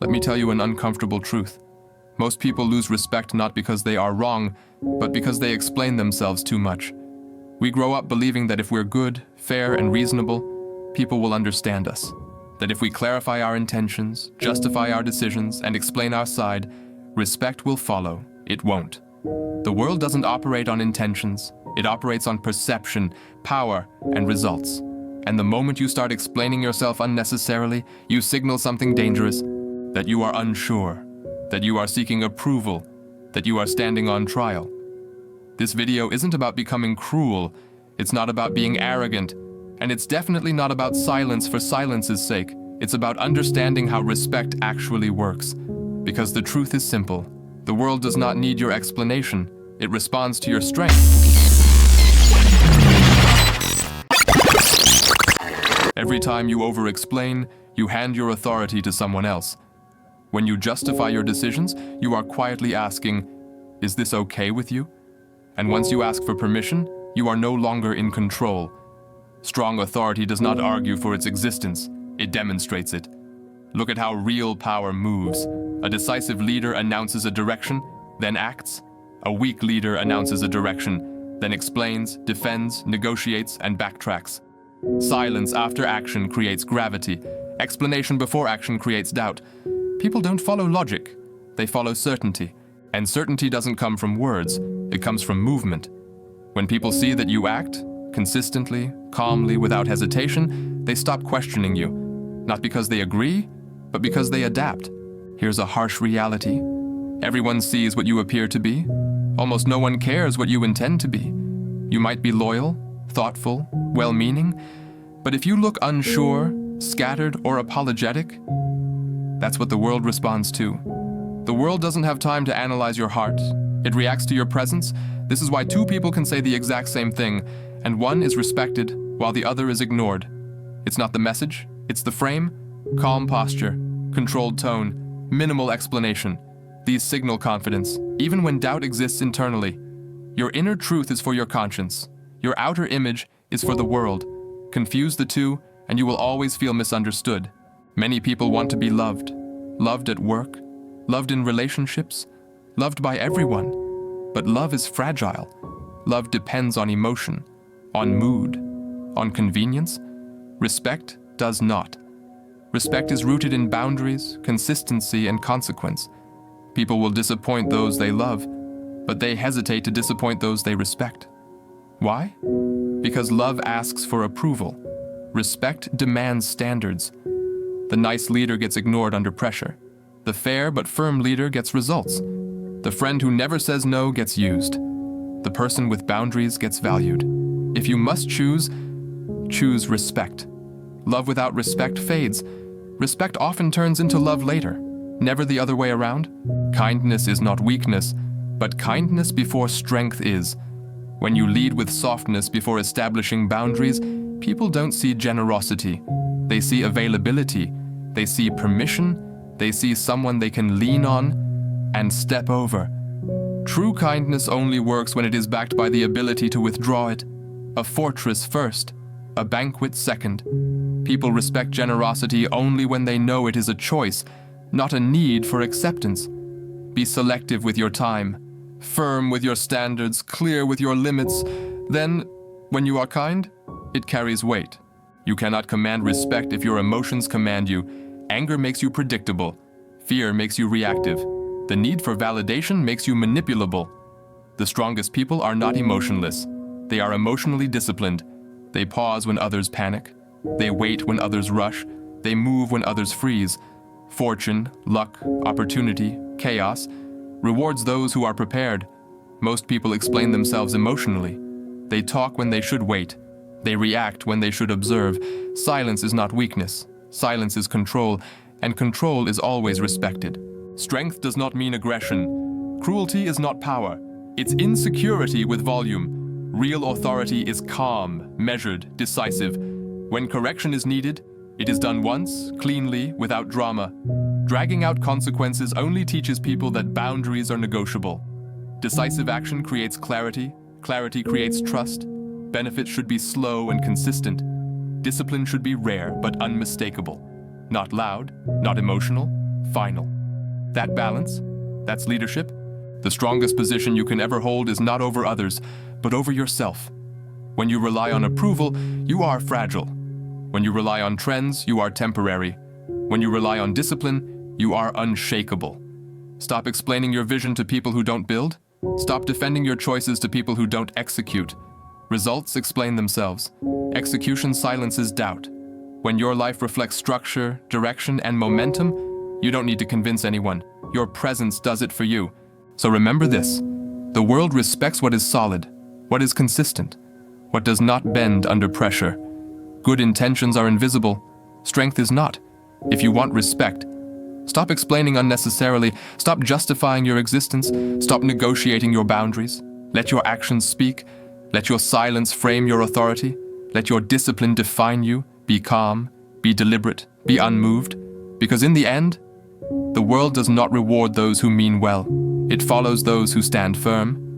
Let me tell you an uncomfortable truth. Most people lose respect not because they are wrong, but because they explain themselves too much. We grow up believing that if we're good, fair, and reasonable, people will understand us. That if we clarify our intentions, justify our decisions, and explain our side, respect will follow. It won't. The world doesn't operate on intentions. It operates on perception, power, and results. And the moment you start explaining yourself unnecessarily, you signal something dangerous, that you are unsure, that you are seeking approval, that you are standing on trial. This video isn't about becoming cruel, it's not about being arrogant, and it's definitely not about silence for silence's sake. It's about understanding how respect actually works. Because the truth is simple. The world does not need your explanation. It responds to your strength. Every time you over-explain, you hand your authority to someone else. When you justify your decisions, you are quietly asking, "Is this okay with you?" And once you ask for permission, you are no longer in control. Strong authority does not argue for its existence, it demonstrates it. Look at how real power moves. A decisive leader announces a direction, then acts. A weak leader announces a direction, then explains, defends, negotiates, and backtracks. Silence after action creates gravity. Explanation before action creates doubt. People don't follow logic, they follow certainty. And certainty doesn't come from words, it comes from movement. When people see that you act, consistently, calmly, without hesitation, they stop questioning you. Not because they agree, but because they adapt. Here's a harsh reality. Everyone sees what you appear to be. Almost no one cares what you intend to be. You might be loyal, thoughtful, well-meaning, but if you look unsure, scattered, or apologetic, that's what the world responds to. The world doesn't have time to analyze your heart. It reacts to your presence. This is why two people can say the exact same thing, and one is respected while the other is ignored. It's not the message, it's the frame. Calm posture, controlled tone, minimal explanation. These signal confidence, even when doubt exists internally. Your inner truth is for your conscience. Your outer image is for the world. Confuse the two, and you will always feel misunderstood. Many people want to be loved. Loved at work, loved in relationships, loved by everyone. But love is fragile. Love depends on emotion, on mood, on convenience. Respect does not. Respect is rooted in boundaries, consistency, and consequence. People will disappoint those they love, but they hesitate to disappoint those they respect. Why? Because love asks for approval. Respect demands standards. The nice leader gets ignored under pressure. The fair but firm leader gets results. The friend who never says no gets used. The person with boundaries gets valued. If you must choose, choose respect. Love without respect fades. Respect often turns into love later, never the other way around. Kindness is not weakness, but kindness before strength is. When you lead with softness before establishing boundaries, people don't see generosity. They see availability. They see permission. They see someone they can lean on and step over. True kindness only works when it is backed by the ability to withdraw it. A fortress first, a banquet second. People respect generosity only when they know it is a choice, not a need for acceptance. Be selective with your time, firm with your standards, clear with your limits. Then, when you are kind, it carries weight. You cannot command respect if your emotions command you. Anger makes you predictable. Fear makes you reactive. The need for validation makes you manipulable. The strongest people are not emotionless. They are emotionally disciplined. They pause when others panic. They wait when others rush. They move when others freeze. Fortune, luck, opportunity, chaos rewards those who are prepared. Most people explain themselves emotionally. They talk when they should wait. They react when they should observe. Silence is not weakness. Silence is control, and control is always respected. Strength does not mean aggression. Cruelty is not power. It's insecurity with volume. Real authority is calm, measured, decisive. When correction is needed, it is done once, cleanly, without drama. Dragging out consequences only teaches people that boundaries are negotiable. Decisive action creates clarity. Clarity creates trust. Benefits should be slow and consistent. Discipline should be rare but unmistakable. Not loud, not emotional, final. That balance, that's leadership. The strongest position you can ever hold is not over others, but over yourself. When you rely on approval, you are fragile. When you rely on trends, you are temporary. When you rely on discipline, you are unshakable. Stop explaining your vision to people who don't build. Stop defending your choices to people who don't execute. Results explain themselves. Execution silences doubt. When your life reflects structure, direction, and momentum, you don't need to convince anyone. Your presence does it for you. So remember this: the world respects what is solid, what is consistent, what does not bend under pressure. Good intentions are invisible. Strength is not. If you want respect, stop explaining unnecessarily. Stop justifying your existence. Stop negotiating your boundaries. Let your actions speak. Let your silence frame your authority. Let your discipline define you. Be calm. Be deliberate. Be unmoved. Because in the end, the world does not reward those who mean well. It follows those who stand firm.